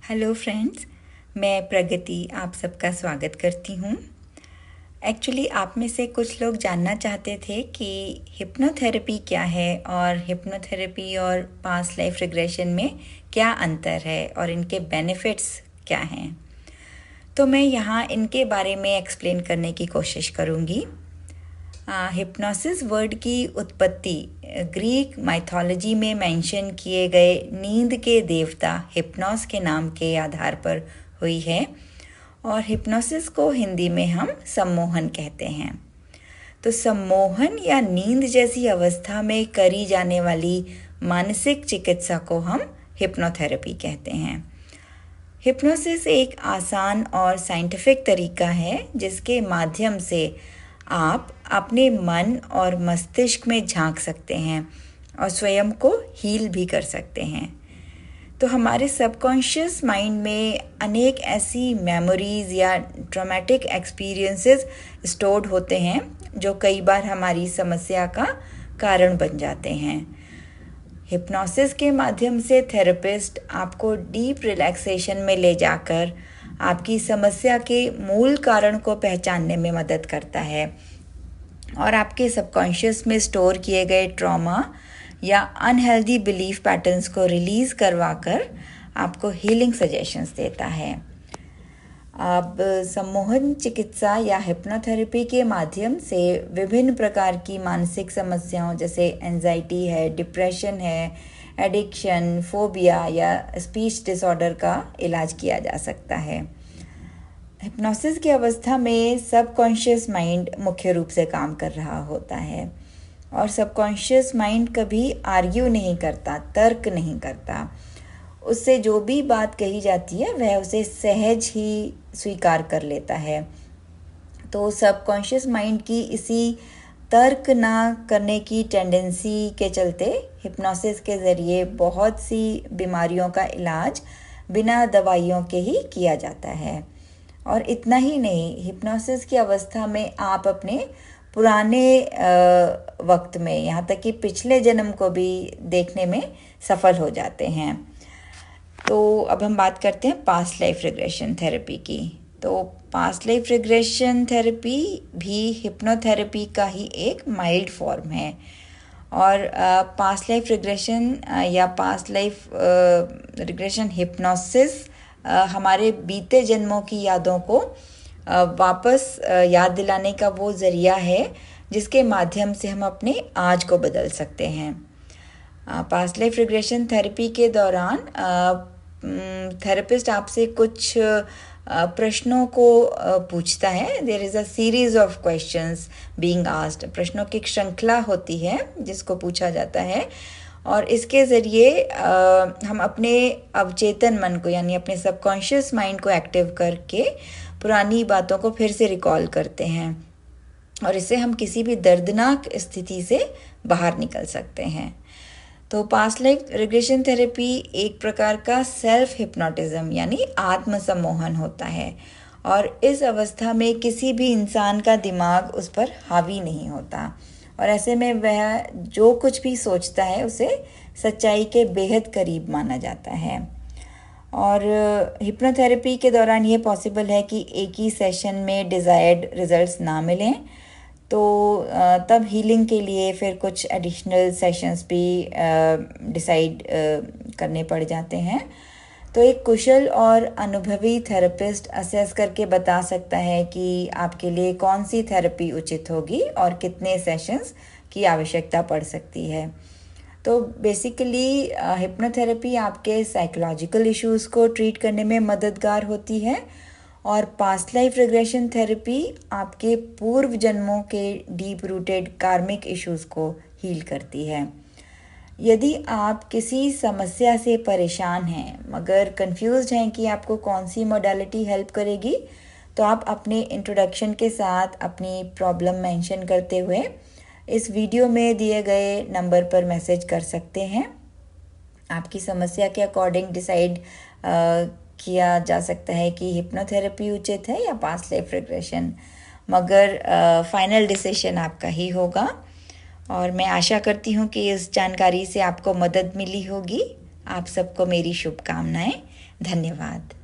Hello friends, मैं प्रगति आप सबका स्वागत करती हूँ। एक्चुअली आप में से कुछ लोग जानना चाहते थे कि हिप्नोथेरेपी क्या है और हिप्नोथेरेपी और पास्ट लाइफ रिग्रेशन में क्या अंतर है और इनके बेनिफिट्स क्या हैं। तो मैं यहाँ इनके बारे में एक्सप्लेन करने की कोशिश करूँगी। हिप्नोसिस वर्ड की उत्पत्ति ग्रीक माइथोलॉजी में मेंशन किए गए नींद के देवता हिप्नोस के नाम के आधार पर हुई है और हिप्नोसिस को हिंदी में हम सम्मोहन कहते हैं। तो सम्मोहन या नींद जैसी अवस्था में करी जाने वाली मानसिक चिकित्सा को हम हिप्नोथेरेपी कहते हैं। हिप्नोसिस एक आसान और साइंटिफिक तरीका है जिसके माध्यम से आप अपने मन और मस्तिष्क में झांक सकते हैं और स्वयं को हील भी कर सकते हैं। तो हमारे सबकॉन्शियस माइंड में अनेक ऐसी मेमोरीज या ट्रॉमेटिक एक्सपीरियंसेस स्टोर्ड होते हैं जो कई बार हमारी समस्या का कारण बन जाते हैं। हिप्नोसिस के माध्यम से थेरेपिस्ट आपको डीप रिलैक्सेशन में ले जाकर आपकी समस्या के मूल कारण को पहचानने में मदद करता है और आपके सबकॉन्शियस में स्टोर किए गए ट्रॉमा या अनहेल्दी बिलीफ पैटर्न्स को रिलीज़ करवाकर आपको हीलिंग सजेशंस देता है। अब सम्मोहन चिकित्सा या हिप्नोथेरेपी के माध्यम से विभिन्न प्रकार की मानसिक समस्याओं जैसे एंजाइटी है, डिप्रेशन है, एडिक्शन, फोबिया या स्पीच डिसऑर्डर का इलाज किया जा सकता है। हिप्नोसिस की अवस्था में सबकॉन्शियस माइंड मुख्य रूप से काम कर रहा होता है और सबकॉन्शियस माइंड कभी आर्ग्यू नहीं करता, तर्क नहीं करता। उससे जो भी बात कही जाती है वह उसे सहज ही स्वीकार कर लेता है। तो सबकॉन्शियस माइंड की इसी तर्क ना करने की टेंडेंसी के चलते हिप्नोसिस के ज़रिए बहुत सी बीमारियों का इलाज बिना दवाइयों के ही किया जाता है। और इतना ही नहीं, हिप्नोसिस की अवस्था में आप अपने पुराने वक्त में, यहाँ तक कि पिछले जन्म को भी देखने में सफल हो जाते हैं। तो अब हम बात करते हैं पास्ट लाइफ रिग्रेशन थेरेपी की। तो पास्ट लाइफ रिग्रेशन थेरेपी भी हिप्नोथेरेपी का ही एक माइल्ड फॉर्म है और पास्ट लाइफ रिग्रेशन या पास्ट लाइफ रिग्रेशन हिप्नोसिस हमारे बीते जन्मों की यादों को वापस याद दिलाने का वो ज़रिया है जिसके माध्यम से हम अपने आज को बदल सकते हैं। पास्ट लाइफ रिग्रेशन थेरेपी के दौरान थेरेपिस्ट आपसे कुछ प्रश्नों को पूछता है। There is a series of questions being asked. प्रश्नों की एक श्रृंखला होती है जिसको पूछा जाता है और इसके ज़रिए हम अपने अवचेतन मन को यानी अपने सबकॉन्शियस माइंड को एक्टिव करके पुरानी बातों को फिर से रिकॉल करते हैं और इससे हम किसी भी दर्दनाक स्थिति से बाहर निकल सकते हैं। तो पास्ट लाइफ रिग्रेशन थेरेपी एक प्रकार का सेल्फ हिप्नोटिज्म यानी आत्म सम्मोहन होता है और इस अवस्था में किसी भी इंसान का दिमाग उस पर हावी नहीं होता और ऐसे में वह जो कुछ भी सोचता है उसे सच्चाई के बेहद करीब माना जाता है। और हिप्नोथेरेपी के दौरान ये पॉसिबल है कि एक ही सेशन में डिज़ायर्ड रिजल्ट्स ना मिलें, तो तब हीलिंग के लिए फिर कुछ एडिशनल सेशंस भी डिसाइड करने पड़ जाते हैं। तो एक कुशल और अनुभवी थेरेपिस्ट असेस करके बता सकता है कि आपके लिए कौन सी थेरेपी उचित होगी और कितने सेशंस की आवश्यकता पड़ सकती है। तो बेसिकली हिप्नोथेरेपी आपके साइकोलॉजिकल इश्यूज़ को ट्रीट करने में मददगार होती है और पास्ट लाइफ रिग्रेशन थेरेपी आपके पूर्व जन्मों के डीप रूटेड कार्मिक इश्यूज़ को हील करती है। यदि आप किसी समस्या से परेशान हैं मगर कंफ्यूज्ड हैं कि आपको कौन सी मोडालिटी हेल्प करेगी, तो आप अपने इंट्रोडक्शन के साथ अपनी प्रॉब्लम मेंशन करते हुए इस वीडियो में दिए गए नंबर पर मैसेज कर सकते हैं। आपकी समस्या के अकॉर्डिंग डिसाइड किया जा सकता है कि हिप्नोथेरेपी उचित है या पास्ट लाइफ रिग्रेशन, मगर फाइनल डिसीजन आपका ही होगा। और मैं आशा करती हूँ कि इस जानकारी से आपको मदद मिली होगी। आप सबको मेरी शुभकामनाएं। धन्यवाद।